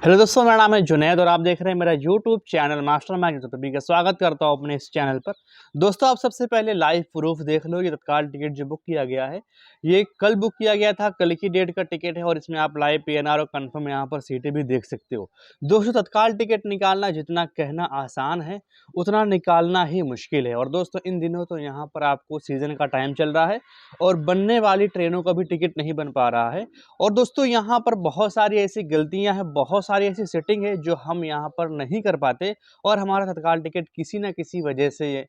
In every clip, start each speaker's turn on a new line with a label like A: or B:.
A: Hello दोस्तों, मेरा नाम है जुनैद और आप देख रहे हैं मेरा यूट्यूब चैनल मास्टर मैग। तो सभी का स्वागत करता हूं अपने इस चैनल पर। दोस्तों, आप सबसे पहले लाइव प्रूफ देख लो। ये तत्काल टिकट जो बुक किया गया है, ये कल बुक किया गया था, कल की डेट का टिकट है और इसमें आप लाइव पीएनआर और कंफर्म यहाँ पर सीटें भी देख सकते हो। दोस्तों, तत्काल टिकट निकालना जितना कहना आसान है, उतना निकालना ही मुश्किल है। और दोस्तों, इन दिनों तो यहाँ पर आपको सीजन का टाइम चल रहा है और बनने वाली ट्रेनों का भी टिकट नहीं बन पा रहा है। और दोस्तों, यहाँ पर बहुत सारी ऐसी गलतियां हैं, बहुत सारी ऐसी सेटिंग है जो हम यहाँ पर नहीं कर पाते और हमारा तत्काल टिकट किसी न किसी वजह से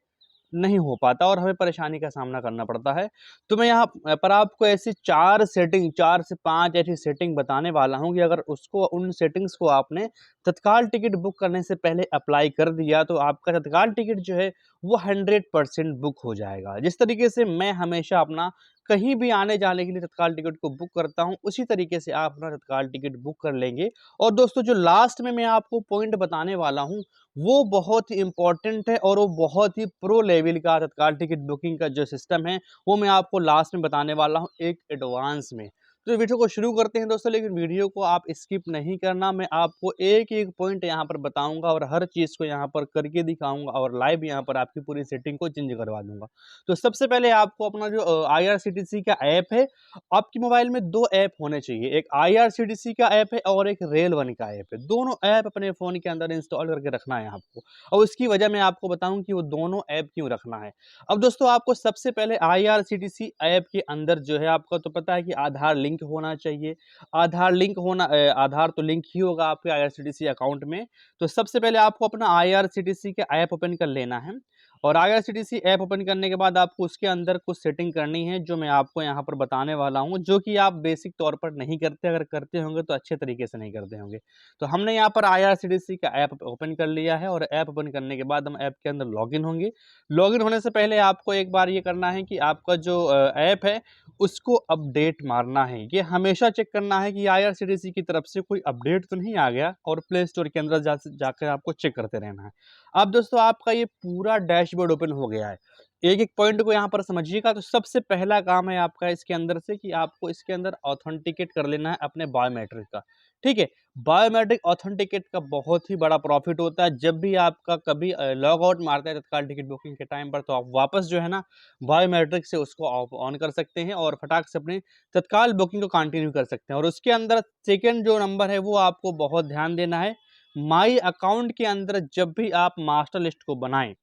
A: नहीं हो पाता और हमें परेशानी का सामना करना पड़ता है। तो मैं यहाँ पर आपको ऐसी 4 से 5 ऐसी सेटिंग बताने वाला हूँ कि अगर उसको उन सेटिंग्स को आपने तत्काल टिकट बुक करने से पहले अप्लाई कर दिया तो आपका तत्काल टिकट जो है वो 100% बुक हो जाएगा। जिस तरीके से मैं हमेशा अपना कहीं भी आने जाने के लिए तत्काल टिकट को बुक करता हूँ, उसी तरीके से आप अपना तत्काल टिकट बुक कर लेंगे। और दोस्तों, जो लास्ट में मैं आपको पॉइंट बताने वाला हूँ, वो बहुत ही इम्पोर्टेंट है और वो बहुत ही प्रो लेवल का तत्काल टिकट बुकिंग का जो सिस्टम है, वो मैं आपको लास्ट में बताने वाला हूँ एक एडवांस में। तो वीडियो को शुरू करते हैं दोस्तों, लेकिन वीडियो को आप स्किप नहीं करना। मैं आपको एक एक पॉइंट यहाँ पर बताऊंगा और हर चीज़ को यहाँ पर करके दिखाऊंगा और लाइव यहाँ पर आपकी पूरी सेटिंग को चेंज करवा दूंगा। तो सबसे पहले आपको अपना जो IRCTC का ऐप है, आपके मोबाइल में 2 ऐप होने चाहिए। एक IRCTC का ऐप है और एक रेल वन का ऐप है। दोनों ऐप अपने फ़ोन के अंदर इंस्टॉल करके रखना है आपको और उसकी वजह मैं आपको बताऊँ कि वो दोनों ऐप क्यों रखना है। अब दोस्तों, आपको सबसे पहले IRCTC ऐप के अंदर जो है, आपका तो पता है कि आधार लिंक होना चाहिए। आधार तो लिंक ही होगा आपके IRCTC अकाउंट में। तो सबसे पहले आपको अपना IRCTC का ऐप ओपन कर लेना है और IRCTC ऐप ओपन करने के बाद आपको उसके अंदर कुछ सेटिंग करनी है जो मैं आपको यहाँ पर बताने वाला हूँ, जो कि आप बेसिक तौर पर नहीं करते। अगर करते होंगे तो अच्छे तरीके से नहीं करते होंगे। तो हमने यहाँ पर IRCTC का ऐप ओपन कर लिया है और ऐप ओपन करने के बाद हम ऐप के अंदर लॉगिन होंगे। लॉगिन होने से पहले आपको एक बार ये करना है कि आपका जो ऐप है उसको अपडेट मारना है। ये हमेशा चेक करना है कि IRCTC की तरफ से कोई अपडेट तो नहीं आ गया और प्ले स्टोर के अंदर जाकर आपको चेक करते रहना है। अब दोस्तों, आपका ये पूरा डैशबोर्ड ओपन हो गया है। एक-एक पॉइंट को यहाँ पर समझिएगा। तो सबसे पहला काम है आपका इसके अंदर से कि आपको इसके अंदर ऑथेंटिकेट कर लेना है अपने बायोमेट्रिक का। ठीक है? बायोमेट्रिक ऑथेंटिकेट का बहुत ही बड़ा प्रॉफ़िट होता है। जब भी आपका कभी लॉग आउट मारता है तत्काल टिकट बुकिंग के टाइम पर, तो आप वापस जो है ना बायोमेट्रिक से उसको ऑफ ऑन कर सकते हैं और फटाक से अपनी तत्काल बुकिंग को कंटिन्यू कर सकते हैं। और उसके अंदर सेकंड जो नंबर है वो आपको बहुत ध्यान देना है। माई अकाउंट के अंदर जब भी आप मास्टर लिस्ट को बनाएं,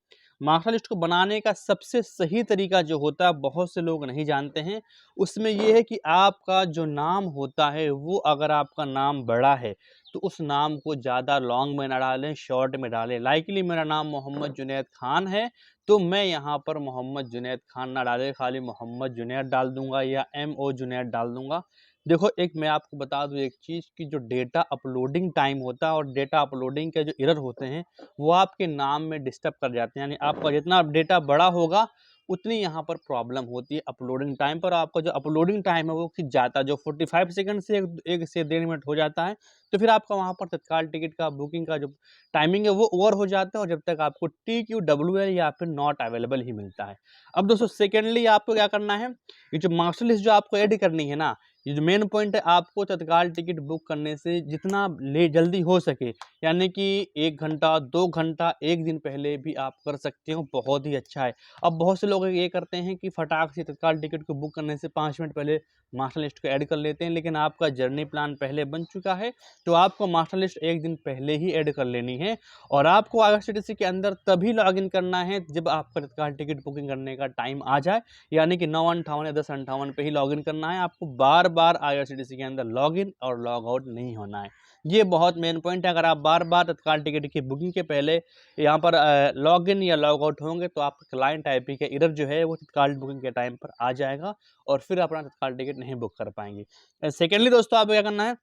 A: मास्टर लिस्ट को बनाने का सबसे सही तरीका जो होता है, बहुत से लोग नहीं जानते हैं। उसमें ये है कि आपका जो नाम होता है वो अगर आपका नाम बड़ा है तो उस नाम को ज़्यादा लॉन्ग में ना डालें, शॉर्ट में डालें। लाइकली मेरा नाम मोहम्मद जुनैद खान है, तो मैं यहाँ पर मोहम्मद जुनैद खान ना डाले, खाली मोहम्मद जुनैद डाल दूंगा या MO जुनैद डाल दूंगा। देखो, एक मैं आपको बता दूं एक चीज़ कि जो डेटा अपलोडिंग टाइम होता है और डेटा अपलोडिंग के जो एरर होते हैं, वो आपके नाम में डिस्टर्ब कर जाते हैं। यानी आपका जितना डेटा बड़ा होगा, उतनी यहाँ पर प्रॉब्लम होती है अपलोडिंग टाइम पर। आपका जो अपलोडिंग टाइम है वो खिंच जाता है, जो 45 सेकंड से 1 से 1.5 मिनट हो जाता है। तो फिर आपका वहाँ पर तत्काल टिकट का बुकिंग का जो टाइमिंग है वो ओवर हो जाता है और जब तक आपको TQWL या फिर नॉट अवेलेबल ही मिलता है। अब दोस्तों, सेकेंडली आपको क्या करना है, ये जो मास्टर लिस्ट जो आपको ऐड करनी है ना, ये जो मेन पॉइंट है, आपको तत्काल टिकट बुक करने से जितना ले जल्दी हो सके, यानी कि 1 घंटा, 2 घंटा, 1 दिन पहले भी आप कर सकते हो, बहुत ही अच्छा है। अब बहुत से लोग ये करते हैं कि फटाक से तत्काल टिकट को बुक करने से 5 मिनट पहले मास्टर लिस्ट को ऐड कर लेते हैं, लेकिन आपका जर्नी प्लान पहले बन चुका है, तो आपको मास्टर लिस्ट 1 दिन पहले ही ऐड कर लेनी है। और आपको IRCTC के अंदर तभी लॉगिन करना है जब आपका तत्काल टिकट बुकिंग करने का टाइम आ जाए, यानी कि 9:58 या 10:58 पे ही लॉगिन करना है। आपको बार-बार IRCTC के अंदर लॉगिन और लॉग आउट नहीं होना है। ये बहुत मेन पॉइंट है। अगर आप बार-बार तत्काल टिकट की बुकिंग के पहले यहाँ पर लॉगिन या लॉग आउट होंगे तो आपका क्लाइंट आईपी का एरर जो है वो तत्काल बुकिंग के टाइम पर आ जाएगा और फिर अपना तत्काल टिकट नहीं बुक कर पाएंगे। सेकेंडली दोस्तों, आपको क्या करना है,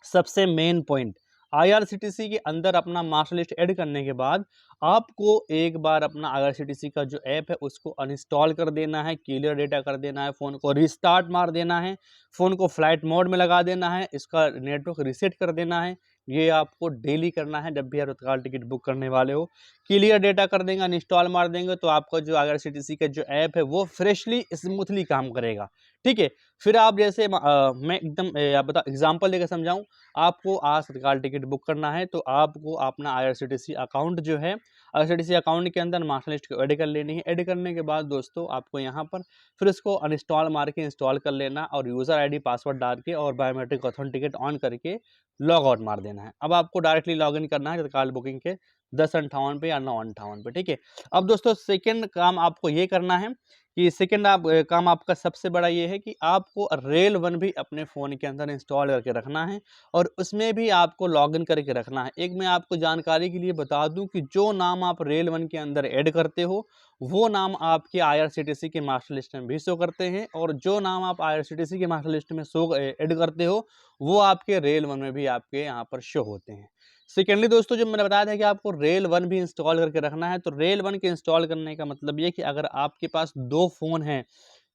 A: सबसे मेन पॉइंट, IRCTC के अंदर अपना मास्टर लिस्ट ऐड करने के बाद आपको एक बार अपना IRCTC का जो ऐप है उसको अनइंस्टॉल कर देना है, क्लियर डेटा कर देना है, फ़ोन को रीस्टार्ट मार देना है, फ़ोन को फ्लाइट मोड में लगा देना है, इसका नेटवर्क रीसेट कर देना है, ये आपको डेली करना है जब भी आप तत्काल टिकट बुक करने वाले हो। क्लियर डेटा कर देंगे, अनइंस्टॉल मार देंगे तो आपका जो आईआरसीटीसी का जो ऐप है वो फ्रेशली स्मूथली काम करेगा। ठीक है, फिर आप जैसे मैं एकदम आप बता एग्जाम्पल देकर समझाऊँ, आपको आज तत्काल टिकट बुक करना है तो आपको अपना आईआरसीटीसी अकाउंट जो है, आईआरसीटीसी अकाउंट के अंदर मास्टर लिस्ट को ऐड कर लेनी है। ऐड करने के बाद दोस्तों आपको यहाँ पर फिर इसको अनइंस्टॉल मार के इंस्टॉल कर लेना और यूज़र आईडी पासवर्ड डाल के और बायोमेट्रिक ऑथेंटिकेट ऑन करके लॉग आउट मार देना है। अब आपको डायरेक्टली लॉगिन करना है तत्काल बुकिंग के 10:58 पे या 9:58 पे। ठीक है, अब दोस्तों सेकंड काम आपको ये करना है कि सेकंड काम आपका सबसे बड़ा ये है कि आपको रेल वन भी अपने फ़ोन के अंदर इंस्टॉल करके रखना है और उसमें भी आपको लॉगिन करके रखना है। एक मैं आपको जानकारी के लिए बता दूं कि जो नाम आप रेल वन के अंदर ऐड करते हो वो नाम आपके आईआरसीटीसी के मास्टर लिस्ट में भी शो करते हैं और जो नाम आप आईआरसीटीसी के मास्टर लिस्ट में ऐड करते हो वो आपके रेल वन में भी आपके यहाँ पर शो होते हैं। सेकेंडली दोस्तों, जो मैंने बताया था कि आपको रेल वन भी इंस्टॉल करके रखना है, तो रेल वन के इंस्टॉल करने का मतलब ये कि अगर आपके पास 2 फ़ोन हैं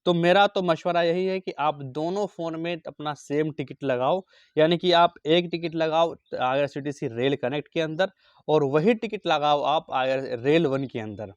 A: तो मेरा तो मशवरा यही है कि आप दोनों फ़ोन में अपना सेम टिकट लगाओ। यानी कि आप एक टिकट लगाओ आईआरसीटीसी रेल कनेक्ट के अंदर और वही टिकट लगाओ आप रेल वन के अंदर।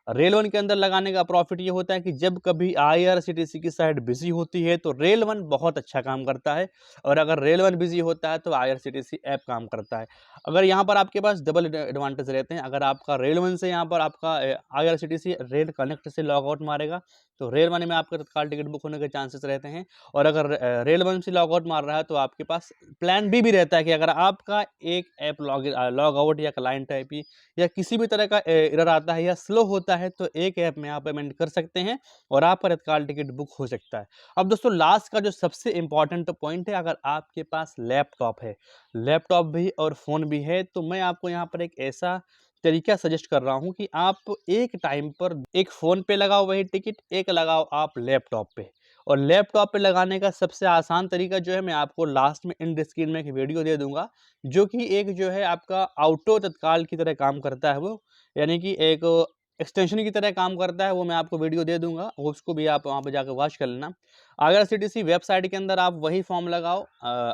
A: रेल वन के अंदर लगाने का प्रॉफिट ये होता है कि जब कभी आईआरसीटीसी की साइट बिजी होती है तो रेल वन बहुत अच्छा काम करता है और अगर रेल वन बिजी होता है तो आईआरसीटीसी ऐप काम करता है। अगर यहाँ पर आपके पास डबल एडवांटेज रहते हैं, अगर आपका रेल वन से यहाँ पर आपका आईआरसीटीसी रेल कनेक्ट से लॉग आउट मारेगा तो रेल वन में आपका तत्काल टिकट बुक होने के चांसेस रहते हैं और अगर रेल वन से लॉग आउट मार रहा है तो आपके पास प्लान बी भी रहता है कि अगर आपका एक ऐप लॉग आउट या क्लाइंट आईपी या किसी भी तरह का एरर आता है या स्लो होता है तो एक ऐप में आप पेमेंट कर सकते हैं और आपका तत्काल टिकट बुक हो सकता है। अब दोस्तों लास्ट का जो सबसे इंपॉर्टेंट पॉइंट है, अगर आपके पास लैपटॉप है, लैपटॉप भी और फ़ोन भी है, तो मैं आपको यहाँ पर एक ऐसा तरीका सजेस्ट कर रहा हूँ कि आप एक टाइम पर एक फ़ोन पे लगाओ वही टिकट, एक लगाओ आप लैपटॉप पे। और लैपटॉप पे लगाने का सबसे आसान तरीका जो है मैं आपको लास्ट में एंड स्क्रीन में एक वीडियो दे दूंगा, जो कि एक जो है आपका ऑटो तत्काल की तरह काम करता है वो, यानी कि एक एक्सटेंशन की तरह काम करता है। वो मैं आपको वीडियो दे दूंगा, उसको भी आप वहाँ पे जाकर वॉच कर लेना। आईआरसीटीसी वेबसाइट के अंदर आप वही फॉर्म लगाओ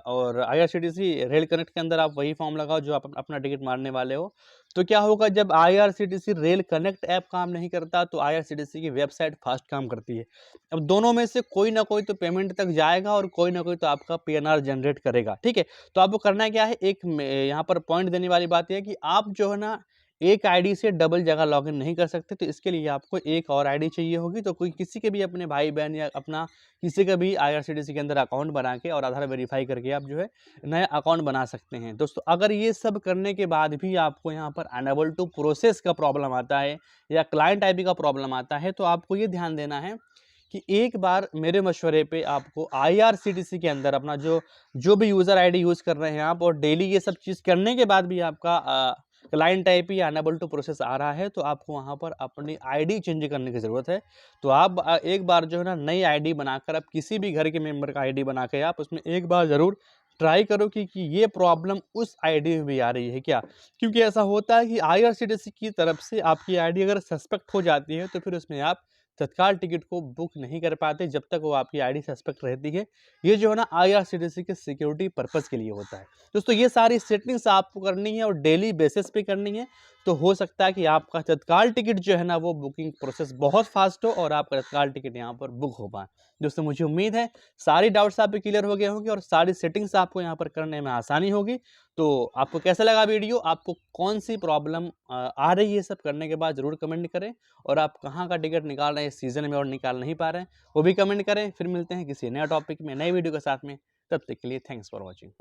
A: और आईआरसीटीसी रेल कनेक्ट के अंदर आप वही फॉर्म लगाओ जो आप अपना टिकट मारने वाले हो। तो क्या होगा, जब आईआरसीटीसी रेल कनेक्ट ऐप काम नहीं करता तो आईआरसीटीसी की वेबसाइट फास्ट काम करती है। अब दोनों में से कोई ना कोई तो पेमेंट तक जाएगा और कोई ना कोई तो आपका पीएनआर जनरेट करेगा। ठीक है, तो आपको करना क्या है, एक यहाँ पर पॉइंट देने वाली बात यह है कि आप जो है ना एक आईडी से डबल जगह लॉगिन नहीं कर सकते, तो इसके लिए आपको एक और आईडी चाहिए होगी। तो कोई किसी के भी अपने भाई बहन या अपना किसी का भी आईआरसीटीसी के अंदर अकाउंट बना के और आधार वेरीफाई करके आप जो है नया अकाउंट बना सकते हैं। दोस्तों अगर ये सब करने के बाद भी आपको यहाँ पर अनेबल टू प्रोसेस का प्रॉब्लम आता है या क्लाइंट आईपी का प्रॉब्लम आता है, तो आपको ये ध्यान देना है कि एक बार मेरे मशवरे पे आपको आईआरसीटीसी के अंदर अपना जो भी यूज़र आईडी यूज़ कर रहे हैं आप, और डेली ये सब चीज़ करने के बाद भी आपका क्लाइंट आईपी या अनेबल टू प्रोसेस आ रहा है, तो आपको वहाँ पर अपनी आईडी चेंज करने की ज़रूरत है। तो आप एक बार जो है ना नई आईडी बनाकर आप किसी भी घर के मेंबर का आईडी बना के आप उसमें एक बार ज़रूर ट्राई करो कि ये प्रॉब्लम उस आईडी में भी आ रही है क्या। क्योंकि ऐसा होता है कि आईआरसीटीसी की तरफ से आपकी आईडी अगर सस्पेक्ट हो जाती है तो फिर उसमें आप तत्काल टिकट को बुक नहीं कर पाते जब तक वो आपकी आईडी सस्पेक्ट रहती है। ये जो है ना आईआरसीटीसी के सिक्योरिटी पर्पज़ के लिए होता है। दोस्तों ये सारी सेटिंग्स आपको करनी है और डेली बेसिस पे करनी है, तो हो सकता है कि आपका तत्काल टिकट जो है ना वो बुकिंग प्रोसेस बहुत फास्ट हो और आपका तत्काल टिकट यहाँ पर बुक हो पाए। दोस्तों मुझे उम्मीद है सारी डाउट्स आपके क्लियर हो गए होंगे और सारी सेटिंग्स आपको यहाँ पर करने में आसानी होगी। तो आपको कैसा लगा वीडियो, आपको कौन सी प्रॉब्लम आ रही है सब करने के बाद ज़रूर कमेंट करें, और आप कहाँ का टिकट निकाल रहे हैं इस सीज़न में और निकाल नहीं पा रहे हैं वो भी कमेंट करें। फिर मिलते हैं किसी नए टॉपिक में नए वीडियो के साथ में, तब तक के लिए थैंक्स फॉर वॉचिंग।